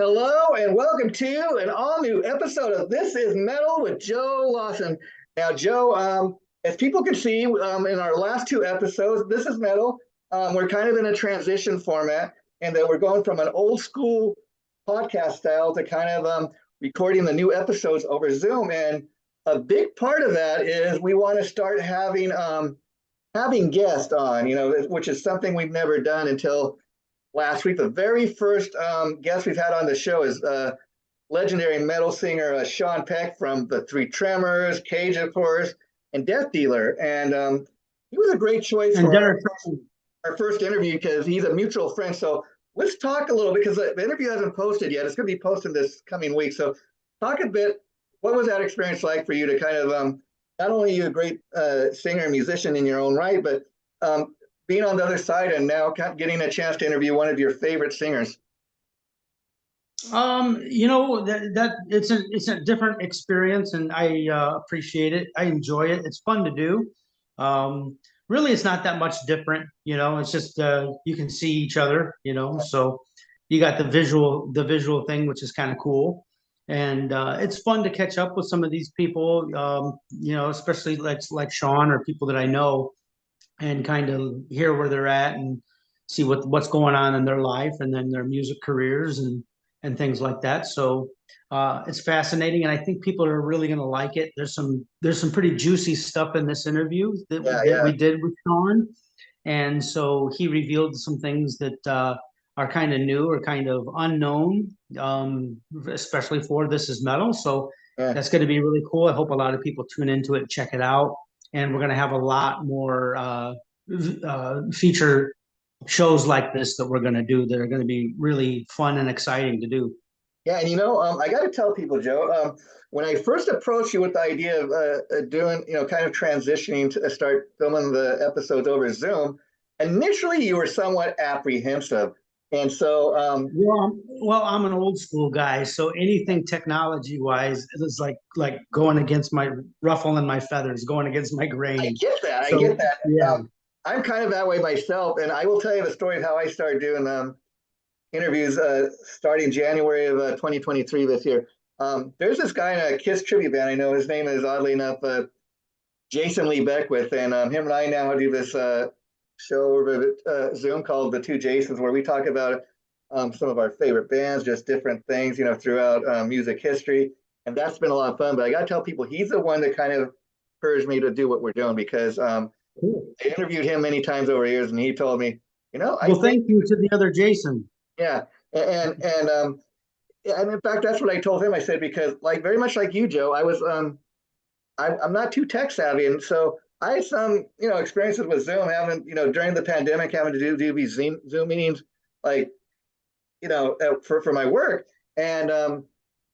Hello and welcome to an all-new episode of This is Metal with Joe Lawson. Now, Joe, as people can see in our last two episodes, This is Metal, we're kind of in a transition format, and that we're going from an old school podcast style to kind of recording the new episodes over Zoom. And a big part of that is we want to start having guests on, which is something we've never done until last week. The very first guest we've had on the show is legendary metal singer Sean Peck from the Three Tremors, Cage, of course, and Death Dealer. And he was a great choice for our first interview because he's a mutual friend. So let's talk a little, because the interview hasn't posted yet. It's going to be posted this coming week. So talk a bit. What was that experience like for you to kind of, not only you a great singer and musician in your own right, but being on the other side and now getting a chance to interview one of your favorite singers? That it's a different experience, and I appreciate it. I enjoy it. It's fun to do. Really, it's not that much different. It's just you can see each other. So you got the visual thing, which is kind of cool, and it's fun to catch up with some of these people. Especially like Sean or people that I know, and kind of hear where they're at and see what's going on in their life and then their music careers and things like that. So it's fascinating, and I think people are really going to like it. There's some pretty juicy stuff in this interview that we did with Sean, and so he revealed some things that are kind of new or kind of unknown, especially for This Is Metal. So Yeah. that's going to be really cool. I hope a lot of people tune into it and check it out. And we're going to have a lot more feature shows like this that we're going to do that are going to be really fun and exciting to do. Yeah, and I got to tell people, Joe, when I first approached you with the idea of doing, kind of transitioning to start filming the episodes over Zoom, initially you were somewhat apprehensive. And so, Well, I'm an old school guy, so anything technology wise is like going against my ruffling my feathers, going against my I grain. get that. I So get that. yeah, I'm kind of that way myself. And I will tell you the story of how I started doing interviews starting January of 2023 this year. There's this guy in a Kiss tribute band. I know his name is, oddly enough, Jason Lee Beckwith, and him and I now do this show over Zoom called The Two Jasons, where we talk about some of our favorite bands, just different things, throughout music history, and that's been a lot of fun. But I got to tell people, he's the one that kind of encouraged me to do what we're doing, because cool. I interviewed him many times over years, and he told me, I Well, think, thank you to the other Jason. yeah, and in fact, that's what I told him. I said, because like very much like you, Joe, I'm not too tech savvy, and so I had some experiences with Zoom, having during the pandemic, having to do these Zoom meetings, like for my work, and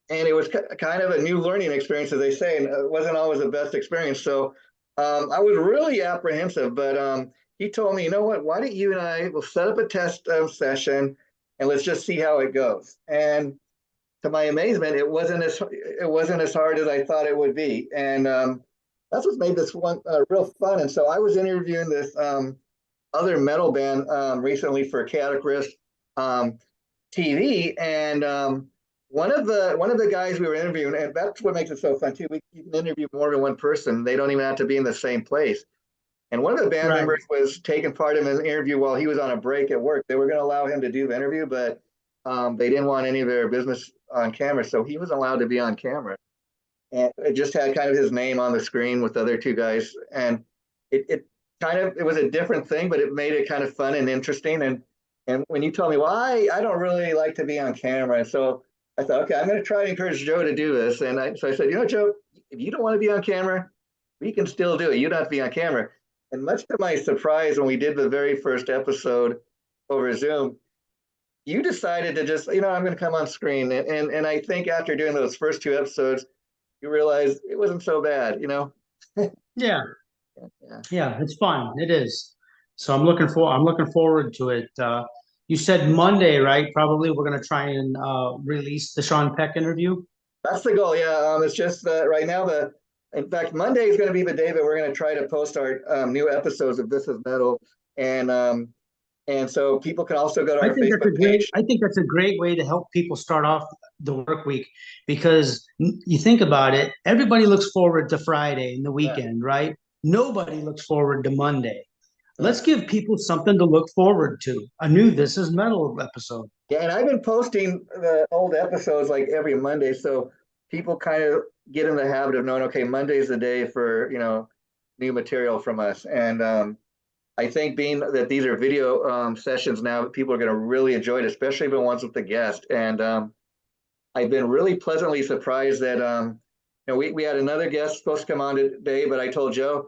it was kind of a new learning experience, as they say, and it wasn't always the best experience. So I was really apprehensive, but he told me, you know what? Why don't you and I will set up a test session, and let's just see how it goes. And to my amazement, it wasn't as hard as I thought it would be, and that's what made this one real fun. And so I was interviewing this other metal band recently for Chaotic Risk TV, and one of the guys we were interviewing, and that's what makes it so fun too. You can interview more than one person; they don't even have to be in the same place. And one of the band Right. members was taking part in an interview while he was on a break at work. They were going to allow him to do the interview, but they didn't want any of their business on camera, so he was allowed to be on camera. And it just had kind of his name on the screen with the other two guys, and it was a different thing, but it made it kind of fun and interesting. And when you told me, well, I don't really like to be on camera, so I thought, okay, I'm going to try to encourage Joe to do this. And so I said, Joe, if you don't want to be on camera, we can still do it. You don't have to be on camera. And much to my surprise, when we did the very first episode over Zoom, you decided to just, I'm going to come on screen. And I think after doing those first two episodes, you realize it wasn't so bad. Yeah, Yeah. yeah, it's fun. It is. So I'm looking forward to it. You said Monday, right? Probably we're gonna try and release the Sean Peck interview. That's the goal. Yeah. It's just right now, in fact, Monday is going to be the day that we're going to try to post our new episodes of This Is Metal. And And so people can also go to our Facebook page. I think that's a great way to help people start off the work week because you think about it, everybody looks forward to Friday and the Yeah, weekend, right? Nobody looks forward to Monday. yeah. Let's give people something to look forward to. A new This Is Metal episode. Yeah, and I've been posting the old episodes like every Monday, so people kind of get in the habit of knowing, okay, Monday's the day for, new material from us. And I think being that these are video sessions now, people are going to really enjoy it, especially the ones with the guest. And I've been really pleasantly surprised that we had another guest supposed to come on today, but I told Joe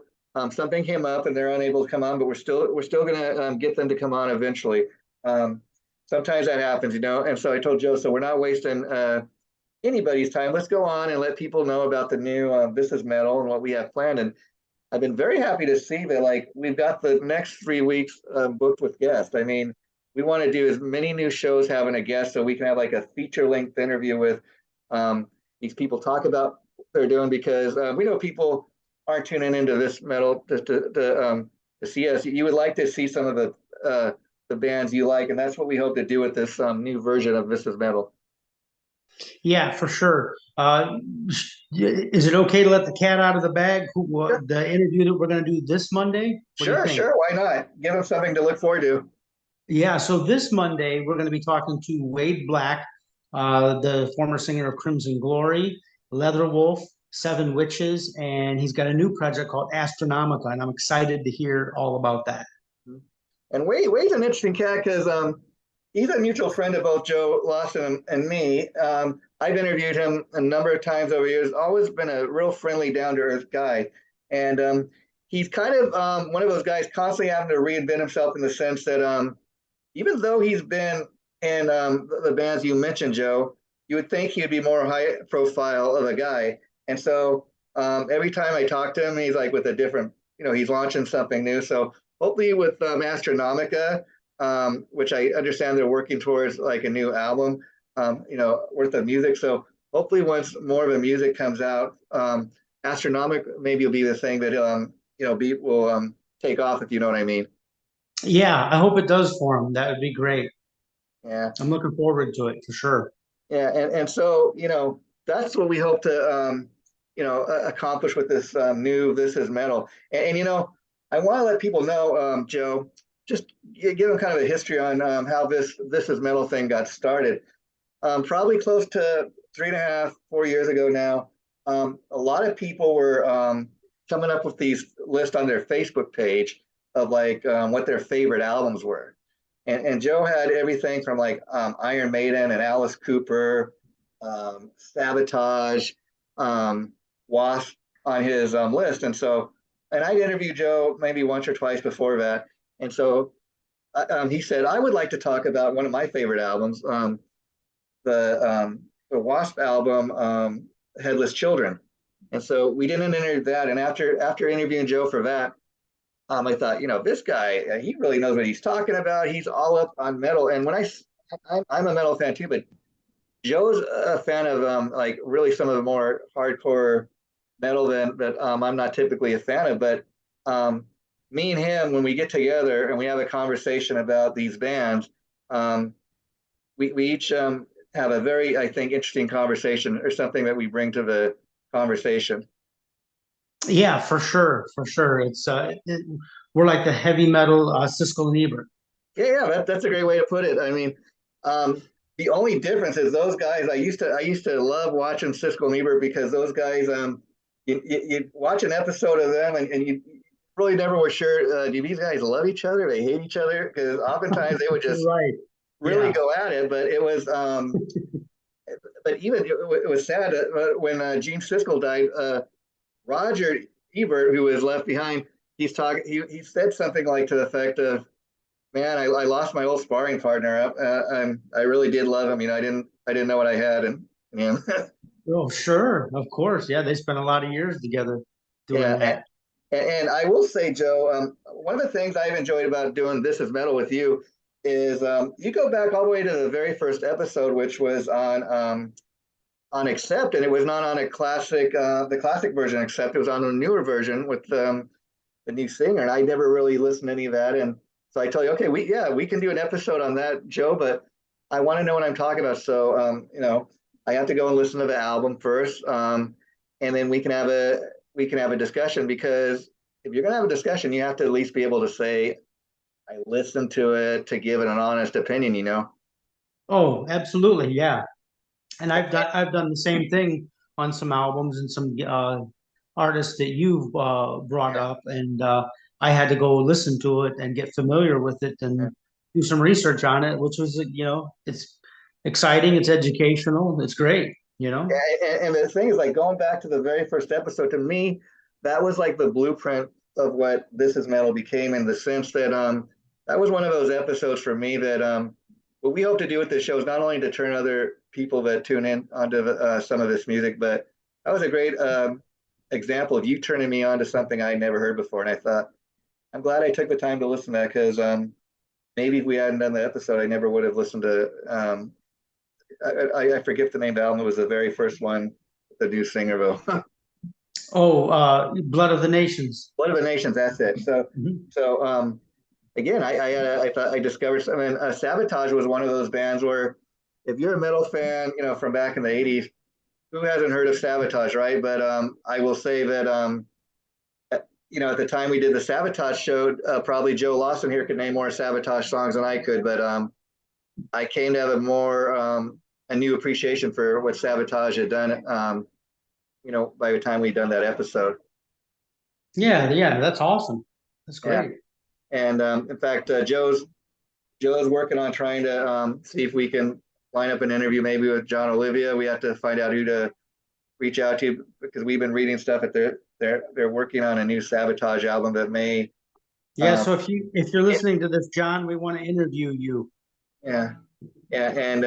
something came up and they're unable to come on, but we're still going to get them to come on eventually. Um, Sometimes that happens, and so I told Joe, so we're not wasting anybody's time. Let's go on and let people know about the new This Is Metal and what we have planned. And I've been very happy to see that, like, we've got the next 3 weeks booked with guests. I mean, we want to do as many new shows having a guest so we can have like a feature-length interview with these people, talk about what they're doing, because we know people aren't tuning into this metal to see us. You would like to see some of the bands you like, and that's what we hope to do with this new version of This Is Metal. Yeah, for sure. Is it okay to let the cat out of the bag? Sure, The interview that we're going to do this Monday? What do you sure, think? sure. Why not? Give them something to look forward to. Yeah, so this Monday we're going to be talking to Wade Black, the former singer of Crimson Glory, Leatherwolf, Seven Witches, and he's got a new project called Astronomica, and I'm excited to hear all about that. And Wade's an interesting cat because he's a mutual friend of both Joe Lawson and me. I've interviewed him a number of times over years. Always been a real friendly, down to earth guy, and he's kind of one of those guys constantly having to reinvent himself in the sense that even though he's been in the bands you mentioned, Joe, you would think he'd be more high profile of a guy. And so every time I talk to him, he's like with a different, he's launching something new. So hopefully with Astronomica, which I understand they're working towards like a new album, worth of music. So hopefully once more of the music comes out, Astronomic maybe will be the thing that will take off, if you know what I mean. Yeah, I hope it does for him. That would be great. Yeah. I'm looking forward to it for sure. Yeah, and so that's what we hope to accomplish with this new This Is Metal. And I want to let people know, Joe, just give them kind of a history on how this Is Metal thing got started. Probably close to 3.5, 4 years ago now. A lot of people were coming up with these lists on their Facebook page of like what their favorite albums were. And Joe had everything from like Iron Maiden and Alice Cooper, Sabotage, Wasp on his list. And I'd interviewed Joe maybe once or twice before that. And so he said, I would like to talk about one of my favorite albums, the Wasp album, Headless Children. And so we did an interview that. And after interviewing Joe for that, I thought, this guy, he really knows what he's talking about. He's all up on metal. And when I'm a metal fan too, but Joe's a fan of like really some of the more hardcore metal that I'm not typically a fan of. But me and him, when we get together and we have a conversation about these bands, we each have a very, I think, interesting conversation or something that we bring to the conversation. Yeah, for sure, for sure. We're like the heavy metal Siskel and Ebert. Yeah, that's a great way to put it. I mean, the only difference is those guys. I used to love watching Siskel and Ebert because those guys, you watch an episode of them and you really never were sure, do these guys love each other? They hate each other? Because oftentimes they would just Right. really Yeah. go at it. But it was, but even it was sad when Gene Siskel died. Roger Ebert, who was left behind, he's talking. He said something like to the effect of, "Man, I lost my old sparring partner. I really did love him. I didn't know what I had, and Oh, sure. Of course. Yeah, they spent a lot of years together doing yeah." that. And I will say, Joe, one of the things I've enjoyed about doing This Is Metal with you is you go back all the way to the very first episode, which was on Accept, and it was not on a classic, the classic version Accept. It was on a newer version with the new singer, and I never really listened to any of that. And So I tell you, okay, we can do an episode on that, Joe, but I want to know what I'm talking about. So I have to go and listen to the album first, and then we can have a discussion because if you're gonna have a discussion, you have to at least be able to say I listened to it to give it an honest opinion. Oh, absolutely, yeah. And I've done the same thing on some albums and some artists that you've brought Yeah. up, and I had to go listen to it and get familiar with it and do some research on it, which was, it's exciting, it's educational, it's great, you know. And the thing is, like going back to the very first episode, to me, that was like the blueprint of what This Is Metal became, in the sense that that was one of those episodes for me that what we hope to do with this show is not only to turn other people that tune in onto some of this music, but that was a great example of you turning me on to something I never heard before. And I thought, I'm glad I took the time to listen to that because maybe if we hadn't done the episode, I never would have listened to I forget the name of the album. It was the very first one, the new Singerville. Oh, Blood of the Nations. Blood of the Nations. That's it. So, Mhm. so again, I thought I discovered. I mean, Sabotage was one of those bands where, if you're a metal fan, from back in the '80s, who hasn't heard of Sabotage, right? But I will say that at the time we did the Sabotage show, probably Joe Lawson here could name more Sabotage songs than I could, but I came to have a new appreciation for what Sabotage had done. By the time we'd done that episode. Yeah, yeah, that's awesome. That's Yeah, great. and in fact, Joe's working on trying to see if we can line up an interview maybe with John Olivia. We have to find out who to reach out to because we've been reading stuff that they're working on a new Sabotage album that may. Yeah, Um, so if you're listening to this, John, we want to interview you. yeah, yeah, and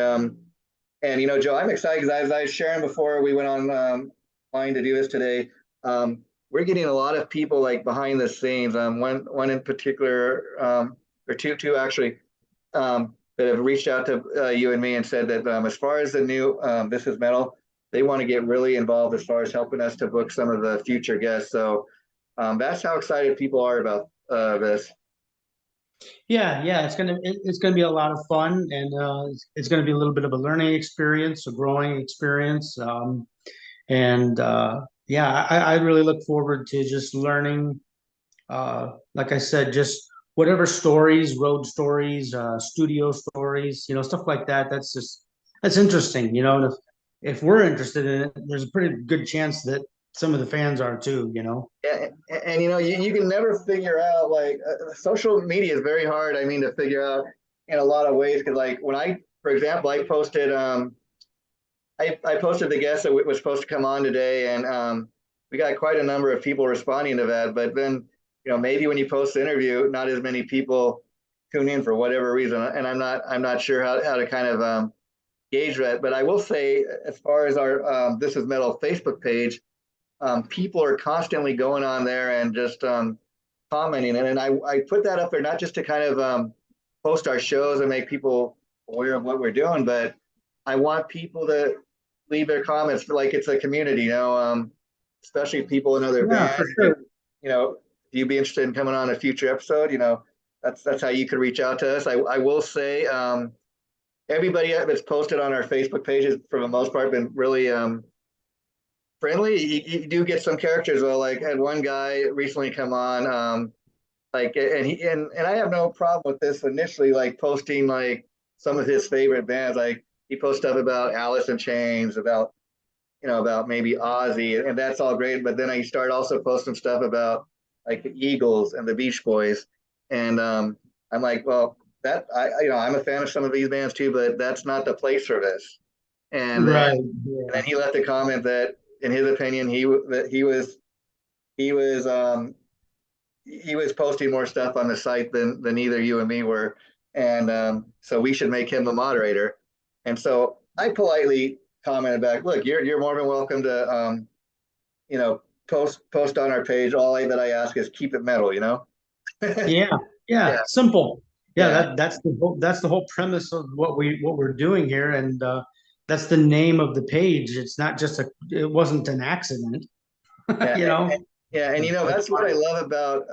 Joe, I'm excited because as I was sharing before we went on line to do this today. We're getting a lot of people like behind the scenes. One in particular, or two actually, that have reached out to you and me and said that as far as the new This Is Metal, they want to get really involved as far as helping us to book some of the future guests. So that's how excited people are about this. Yeah, yeah, it's gonna be a lot of fun, and it's gonna be a little bit of a learning experience, a growing experience, and yeah, I really look forward to just learning. Like I said, just whatever stories, road stories, studio stories, stuff like that. That's interesting, And if we're interested in it, there's a pretty good chance that some of the fans are too. And you can never figure out like social media is very hard. I mean, to figure out in a lot of ways because like when for example, I posted the guest that was supposed to come on today, and we got quite a number of people responding to that. But then, maybe when you post the interview, not as many people tune in for whatever reason, and I'm not sure how to kind of gauge that. But I will say, as far as our This Is Metal Facebook page, people are constantly going on there and just commenting, and I put that up there not just to kind of post our shows and make people aware of what we're doing, but I want people to leave their comments for like it's a community, especially people in other Yeah, for bands. sure. If you'd be interested in coming on a future episode, that's how you could reach out to us. I will say everybody that's posted on our Facebook pages for the most part been really friendly. You do get some characters though. Like I had one guy recently come on, like and I have no problem with this initially, like posting like some of his favorite bands. Like he posts stuff about Alice in Chains, about maybe Ozzy, and that's all great. But then I start also posting stuff about like the Eagles and the Beach Boys, and I'm like, well, that I'm a fan of some of these bands too, but that's not the place for this. Right. And then Yeah. he left a comment that, in his opinion, he was he was posting more stuff on the site than either you and me were, and so we should make him the moderator. And so I politely commented back, "Look, you're more than welcome to you know post on our page. All that I ask is keep it metal. Yeah, yeah, Yeah, simple. Yeah, yeah, that's the whole premise of what we're doing here, and that's the name of the page. It's not just it wasn't an accident, yeah, you know. yeah. And that's what I love about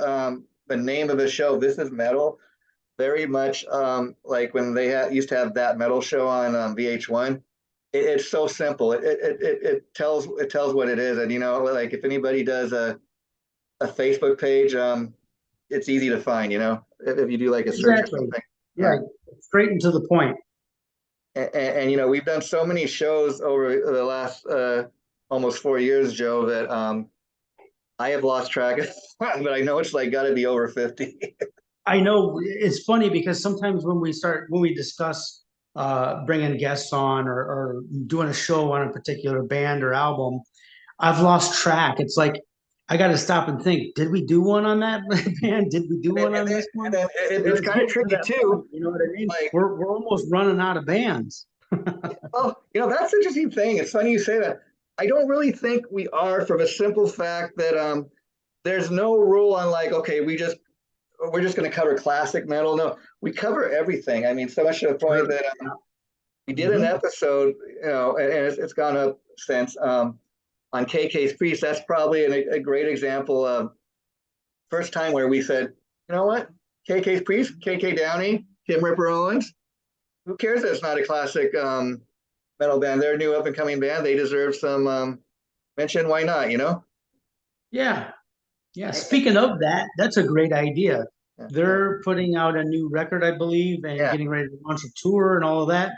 the name of the show. This is metal. very much like when they used to have that metal show on VH1. It's so simple. It tells what it is, and like if anybody does a Facebook page, it's easy to find. If you do like a search or Exactly. something. Yeah, straight and to the point. And we've done so many shows over the last almost 4 years, Joe, that I have lost track of, but I know it's like got to be over 50. I know it's funny because sometimes when we discuss bringing guests on or doing a show on a particular band or album, I've lost track. It's like I got to stop and think: did we do one on that band? Did we do and, one and on then, this and one? then And it's it's kind of getting to tricky that too. point. You know what I mean? Like, We're almost running out of bands. well, that's an interesting thing. It's funny you say that. I don't really think we are, for the simple fact that there's no rule on like, okay, we're just going to cover classic metal. No, we cover everything. I mean, so much to the point Sure. that we did an Hmm. episode, and it's gone up since on KK's Priest. That's probably a great example of first time where we said, you know what, KK's Priest, KK Downey, Kim Ripper Owens. Who cares that it's not a classic metal band? They're a new up and coming band. They deserve some mention. Why not? Yeah. Yeah. And, Speaking of that, that's a great idea. yeah, They're putting out a new record, I believe, and yeah, getting ready to launch a tour and all of that.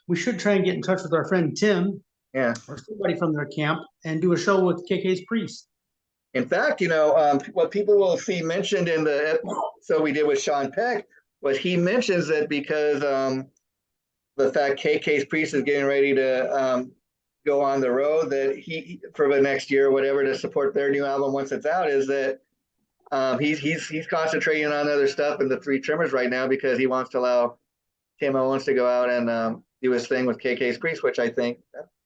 We should try and get in touch with our friend Tim yeah. or somebody from their camp and do a show with KK's Priest. In fact, what people will see mentioned in the episode we did with Sean Peck was he mentions that because the fact KK's Priest is getting ready to go on the road, that he for the next year or whatever to support their new album once it's out, is that he's concentrating on other stuff in the Three Trimmers right now because he wants to allow Tim Owens to go out and do his thing with KK's Priest, which I think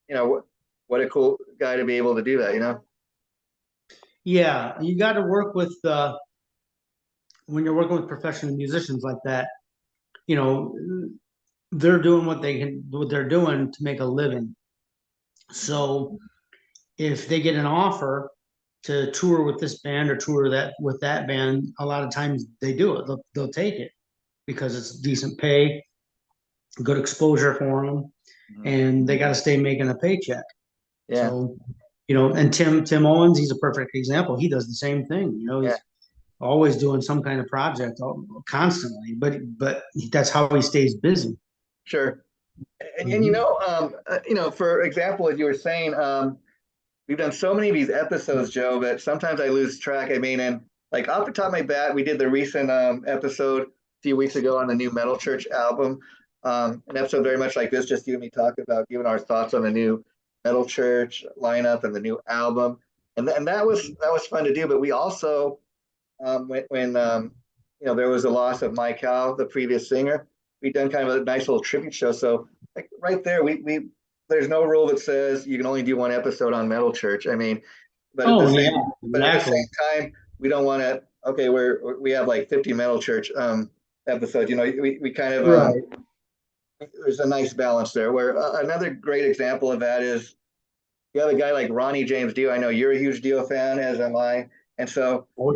what a cool guy to be able to do that. Yeah, you got to work with when you're working with professional musicians like that. You know, they're doing what they're doing to make a living. So if they get an offer to tour with this band or tour that with that band, a lot of times they do it. They'll take it because it's decent pay, good exposure for them, Mm-hmm. and they got to stay making a paycheck. Yeah, So, and Tim Owens, he's a perfect example. He does the same thing. yeah, He's always doing some kind of project constantly, but that's how he stays busy. sure. And Hmm. for example, as you were saying, we've done so many of these episodes, Joe, that sometimes I lose track. I mean, and like off the top of my bat, we did the recent episode a few weeks ago on the new Metal Church album. An episode very much like this, just you and me talking about giving our thoughts on the new Metal Church lineup and the new album, and that was fun to do. But we also when there was a loss of Mike Howe, the previous singer, we've done kind of a nice little tribute show. So like right there, we there's no rule that says you can only do one episode on Metal Church. I mean, but at the Oh same yeah, but at the same exactly. time, we don't want to. Okay, we have like 50 Metal Church episodes. We kind of Right. there's a nice balance there. Where another great example of that is you have a guy like Ronnie James Dio. I know you're a huge Dio fan, as am I, and so Oh,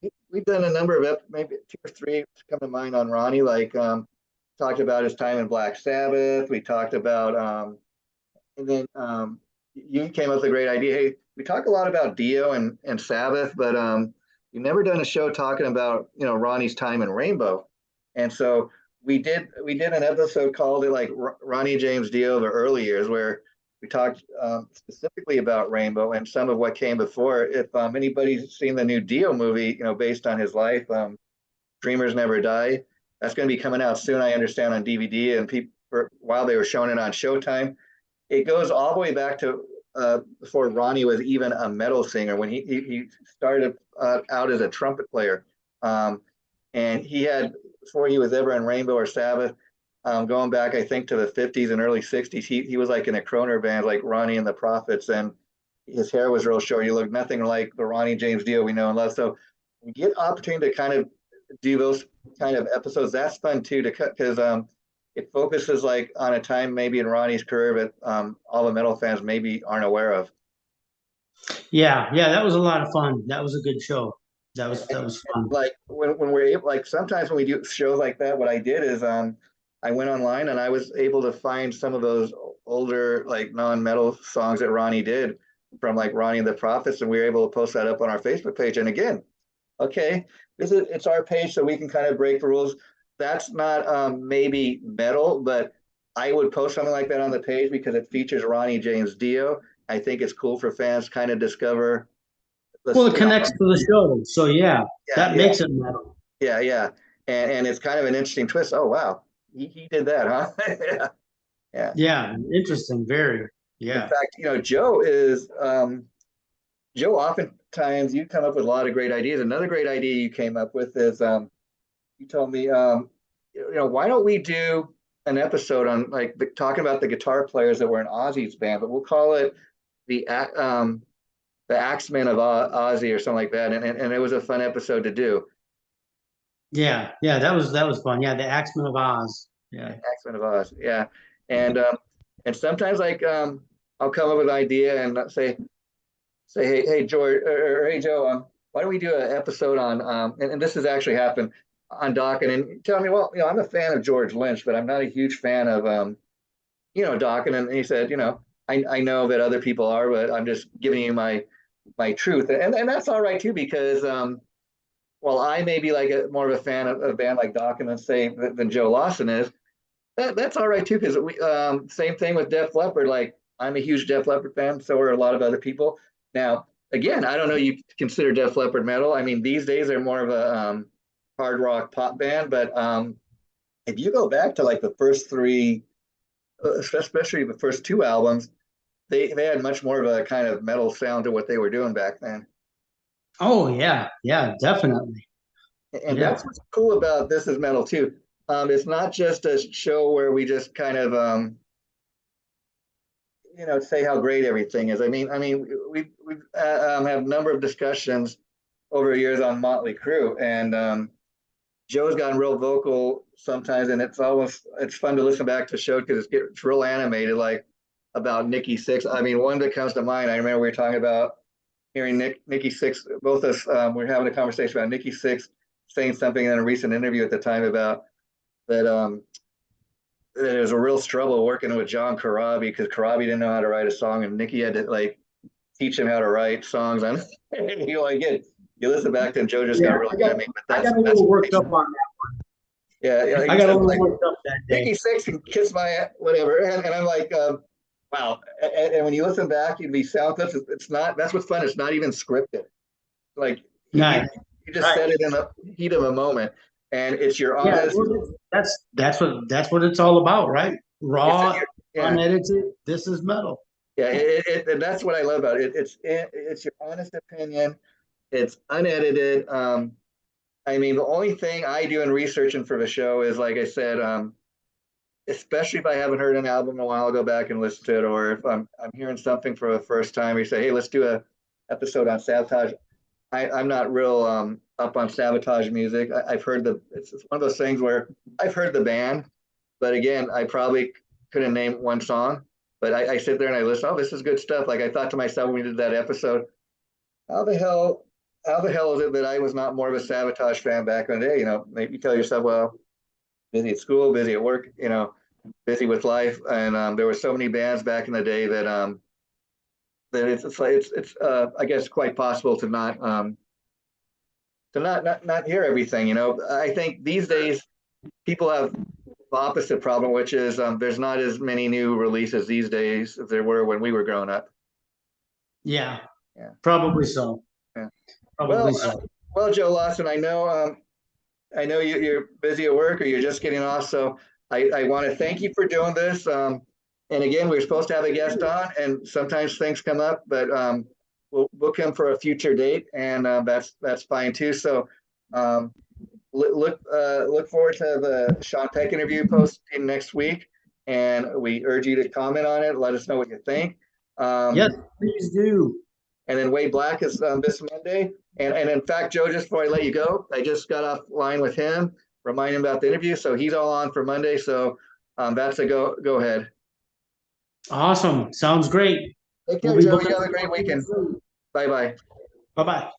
we, we've done a number of maybe two or three come to mind on Ronnie. Like talked about his time in Black Sabbath. We talked about and then you came up with a great idea. Hey, we talk a lot about Dio and Sabbath, but you've never done a show talking about Ronnie's time in Rainbow, and so we did an episode called it like Ronnie James Dio the early years, where we talked specifically about Rainbow and some of what came before. If anybody's seen the new Dio movie, based on his life, Dreamers Never Die, that's going to be coming out soon. I understand on DVD, and people while they were showing it on Showtime, it goes all the way back to before Ronnie was even a metal singer when he started out as a trumpet player, um, and he had before he was ever in Rainbow or Sabbath. Going back, I think to the '50s and early '60s, he was like in a Croner band like Ronnie and the Prophets, and his hair was real short. He looked nothing like the Ronnie James Dio we know and love. So we get opportunity to kind of do those kind of episodes. That's fun too to cut because it focuses like on a time maybe in Ronnie's career that all the metal fans maybe aren't aware of. yeah, yeah. That was a lot of fun. That was a good show. That was fun. Like when we're able, like sometimes when we do shows like that, what I did is I went online and I was able to find some of those older like non-metal songs that Ronnie did from like Ronnie and the Prophets, and we were able to post that up on our Facebook page. And again, okay, it's our page, so we can kind of break the rules. That's not maybe metal, but I would post something like that on the page because it features Ronnie James Dio. I think it's cool for fans to kind of discover Well, the it connects to the show, so yeah, yeah, that yeah, makes it metal. yeah. And it's kind of an interesting twist. Oh wow, he did that, huh? Yeah, yeah. Yeah, interesting, very. In Yeah. fact, Joe is Joe. Oftentimes, you come up with a lot of great ideas. Another great idea you came up with is you told me why don't we do an episode on like talking about the guitar players that were in Ozzy's band, but we'll call it the the Axemen of Ozzy or something like that. And it was a fun episode to do. Yeah, yeah, that was fun. Yeah, the Axemen of Oz. Yeah. Accent of Oz. Yeah. And sometimes like I'll come up with an idea and say hey George or hey Joe, why don't we do an episode on and this has actually happened on Dawkins, and tell me, well, I'm a fan of George Lynch, but I'm not a huge fan of Dawkins. And he said, I know that other people are, but I'm just giving you my truth. And that's all right too, because while I may be like more of a fan of a band like Dawkins, say, than Joe Lawson is, that's all right too, because we same thing with Def Leppard. Like I'm a huge Def Leppard fan, so are a lot of other people. Now, again, I don't know you consider Def Leppard metal. I mean, these days they're more of a hard rock pop band, but if you go back to like the first three, especially the first two albums, they had much more of a kind of metal sound to what they were doing back then. Oh yeah, yeah, definitely. And Yeah. that's what's cool about This Is Metal too. It's not just a show where we just kind of say how great everything is. I mean, we have a number of discussions over years on Motley Crue, and Joe's gotten real vocal sometimes, and it's fun to listen back to the show because it's real animated, like about Nikki Six. I mean, one that comes to mind. I remember we were talking about hearing Nikki Six. Both of us were having a conversation about Nikki Six saying something in a recent interview at the time about that. There was a real struggle working with John Corabi because Corabi didn't know how to write a song, and Nikki had to like teach him how to write songs. And you listen back to, and Joe just got Yeah, really animated. But I got a that's little worked up on yeah. that. I He got a said little like worked up that day. Nikki Six and Kiss My whatever, and I'm like, wow. And when you listen back, you'd be sound clips. It's not. That's what's fun. It's not even scripted. Like Nice. you just Right. said it in the heat of a moment, and it's your Yeah, honest. well, that's what it's all about, right? It's Raw, your, yeah. unedited. This is metal. Yeah, and that's what I love about it. It's your honest opinion. It's unedited. I mean, the only thing I do in researching for the show is, like I said, especially if I haven't heard an album in a while, I'll go back and listen to it. Or if I'm hearing something for the first time, you say, "Hey, let's do a episode on Sabotage." I'm not real up on Sabotage music. I've heard it's one of those things where I've heard the band, but again, I probably couldn't name one song. But I sit there and I listen. Oh, this is good stuff. Like I thought to myself when we did that episode, how the hell, how the hell is it that I was not more of a Sabotage fan back in the day? Maybe you tell yourself, well, busy at school, busy at work, busy with life, and there were so many bands back in the day that it's I guess quite possible to not hear everything. I think these days people have the opposite problem, which is there's not as many new releases these days as there were when we were growing up. Yeah, Yeah. probably so. Yeah. Probably Well, so. well, Joe Lawson, I know you're busy at work or you're just getting off, so I want to thank you for doing this. And again, we were supposed to have a guest on, and sometimes things come up, but we'll book him for a future date, and that's fine too. So look forward to the Sean Peck interview posting next week, and we urge you to comment on it. Let us know what you think. Yes, Um, please do. and then Wade Black is this Monday. And in fact, Joe, just before I let you go, I just got off line with him, remind him about the interview. So he's all on for Monday. So that's a go ahead. Awesome. Sounds great. Take We'll care, be Joe. booking. You have a great weekend. Bye bye. Bye bye.